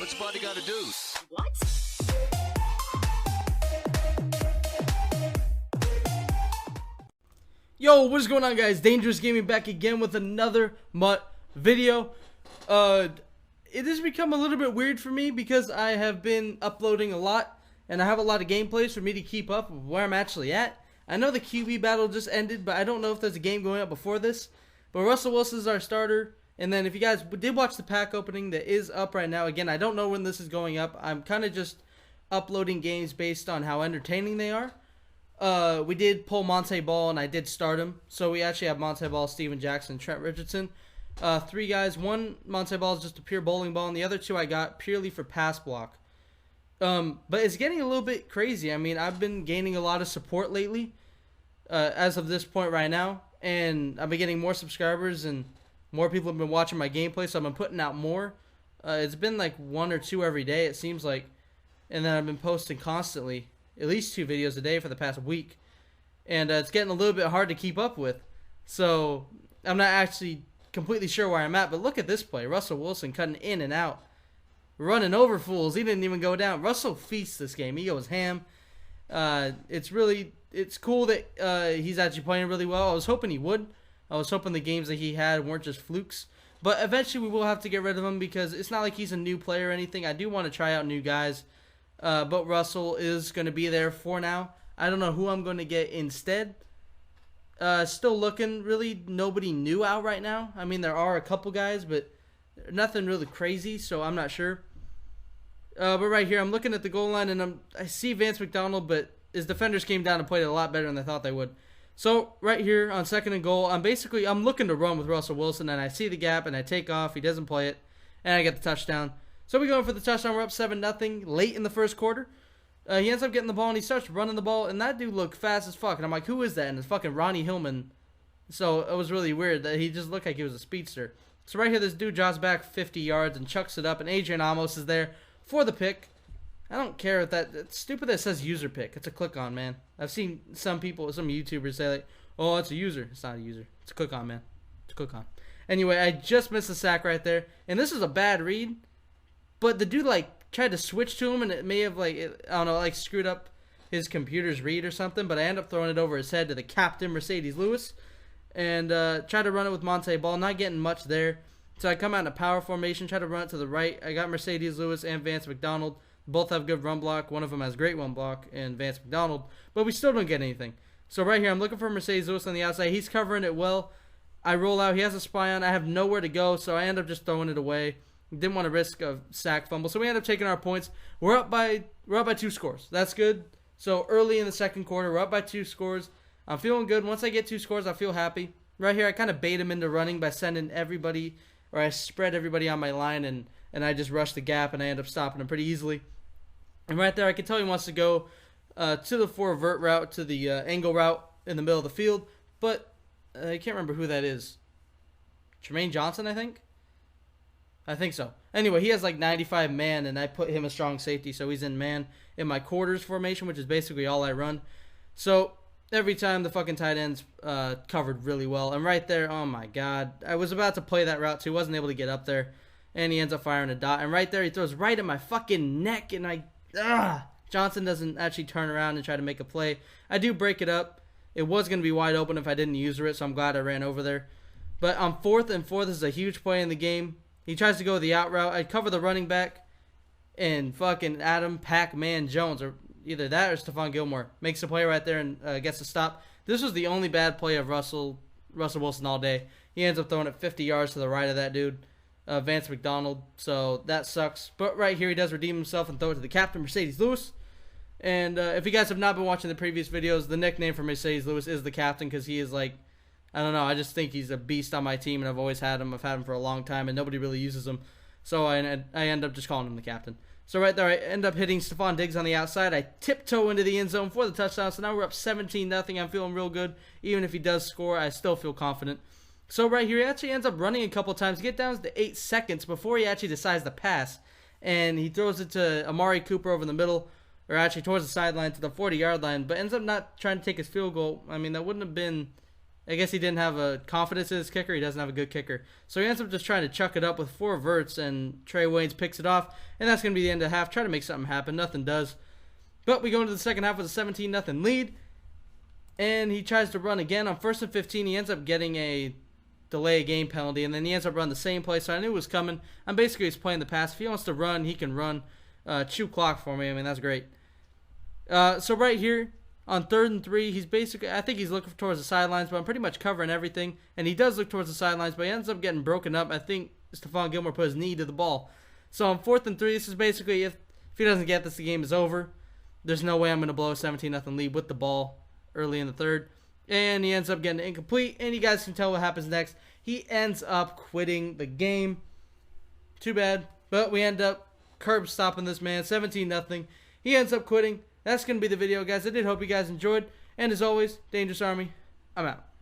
What's a body got to do? What? Yo, what is going on, guys? Dangerous Gaming back again with another MUT video. It has become a little bit weird for me because I have been uploading a lot and I have a lot of gameplays for me to keep up with where I'm actually at. I know the QB battle just ended, but I don't know if there's a game going up before this. But Russell Wilson is our starter. And then if you guys did watch the pack opening that is up right now, again, I don't know when this is going up. I'm kind of just uploading games based on how entertaining they are. We did pull Monte Ball, and I did start him. So we actually have Monte Ball, Steven Jackson, Trent Richardson. Three guys. One Monte Ball is just a pure bowling ball, and the other two I got purely for pass block. But it's getting a little bit crazy. I mean, I've been gaining a lot of support lately, as of this point right now. And I've been getting more subscribers, and more people have been watching my gameplay, so I've been putting out more. It's been like 1 or 2 every day, it seems like. And then I've been posting constantly. At least 2 videos a day for the past week. And it's getting a little bit hard to keep up with. So, I'm not actually completely sure where I'm at. But look at this play. Russell Wilson cutting in and out. Running over fools. He didn't even go down. Russell feasts this game. He goes ham. It's cool that he's actually playing really well. I was hoping he would. I was hoping the games that he had weren't just flukes. But eventually we will have to get rid of him because it's not like he's a new player or anything. I do want to try out new guys. But Russell is going to be there for now. I don't know who I'm going to get instead. Still looking. Really, nobody new out right now. I mean, there are a couple guys, but nothing really crazy, so I'm not sure. But right here, I'm looking at the goal line, and I see Vance McDonald, but his defenders came down and played it a lot better than I thought they would. So, right here on 2nd and goal, I'm looking to run with Russell Wilson, and I see the gap, and I take off. He doesn't play it, and I get the touchdown. So we're going for the touchdown. We're up 7-0 late in the first quarter. He ends up getting the ball, and he starts running the ball, and that dude looked fast as fuck. And I'm like, who is that? And it's fucking Ronnie Hillman. So it was really weird that he just looked like he was a speedster. So right here, this dude jogs back 50 yards and chucks it up, and Adrian Amos is there for the pick. I don't care if it's stupid that it says user pick. It's a click-on, man. I've seen some YouTubers say, like, oh, it's a user. It's not a user. It's a click-on, man. It's a click-on. Anyway, I just missed a sack right there, and this is a bad read. But the dude, like, tried to switch to him, and it may have, like, I don't know, like, screwed up his computer's read or something. But I end up throwing it over his head to the captain, Mercedes Lewis, and try to run it with Monte Ball. Not getting much there. So I come out in a power formation, try to run it to the right. I got Mercedes Lewis and Vance McDonald. Both have good run block. One of them has great run block, and Vance McDonald. But we still don't get anything. So right here, I'm looking for Mercedes Lewis on the outside. He's covering it well. I roll out. He has a spy on. I have nowhere to go, so I end up just throwing it away. Didn't want to risk a sack fumble, so we end up taking our points. We're up by 2 scores. That's good. So early in the second quarter, we're up by 2 scores. I'm feeling good. Once I get 2 scores, I feel happy. Right here, I kind of bait him into running by sending everybody, or I spread everybody on my line, and I just rush the gap, and I end up stopping him pretty easily. And right there, I can tell he wants to go to the 4 vert route, to the angle route in the middle of the field, but I can't remember who that is. Tremaine Johnson, I think so. Anyway, he has like 95 man, and I put him a strong safety, so he's in man in my quarters formation, which is basically all I run. So every time the fucking tight end's covered really well. And right there, oh my god, I was about to play that route too, wasn't able to get up there, and he ends up firing a dot. And right there, he throws right at my fucking neck, and Johnson doesn't actually turn around and try to make a play. I do break it up. It was going to be wide open if I didn't user it, so I'm glad I ran over there. But on 4th and 4, this is a huge play in the game. He tries to go the out route. I cover the running back, and fucking Adam Pac-Man Jones, or either that or Stephon Gilmore, makes a play right there and gets a stop. This was the only bad play of Russell Wilson all day. He ends up throwing it 50 yards to the right of that dude, Vance McDonald. So that sucks. But right here, he does redeem himself and throw it to the captain, Mercedes Lewis. And if you guys have not been watching the previous videos, the nickname for Mercedes Lewis is the captain because he is like, I don't know, I just think he's a beast on my team, and I've always had him. I've had him for a long time, and nobody really uses him. So I end up just calling him the captain. So right there, I end up hitting Stephon Diggs on the outside. I tiptoe into the end zone for the touchdown. So now we're up 17-0. I'm feeling real good. Even if he does score, I still feel confident. So right here, he actually ends up running a couple times. Get down to 8 seconds before he actually decides to pass. And he throws it to Amari Cooper over the middle, or actually towards the sideline to the 40-yard line, but ends up not trying to take his field goal. I mean, that wouldn't have been I guess he didn't have a confidence in his kicker. He doesn't have a good kicker. So he ends up just trying to chuck it up with 4 verts, and Trey Waynes picks it off. And that's going to be the end of the half. Try to make something happen. Nothing does. But we go into the second half with a 17-0 lead. And he tries to run again on 1st and 15. He ends up getting a delay game penalty. And then he ends up running the same play. So I knew it was coming. I'm basically just playing the pass. If he wants to run, he can run. Chew clock for me. I mean, that's great. So right here, on 3rd and 3, he's basically, I think he's looking towards the sidelines, but I'm pretty much covering everything. And he does look towards the sidelines, but he ends up getting broken up. I think Stephon Gilmore put his knee to the ball. So on 4th and 3, this is basically, if he doesn't get this, the game is over. There's no way I'm going to blow a 17-0 lead with the ball early in the 3rd. And he ends up getting incomplete. And you guys can tell what happens next. He ends up quitting the game. Too bad. But we end up curb stopping this man, 17-0. He ends up quitting. That's going to be the video, guys. I did hope you guys enjoyed. And as always, Dangerous Army, I'm out.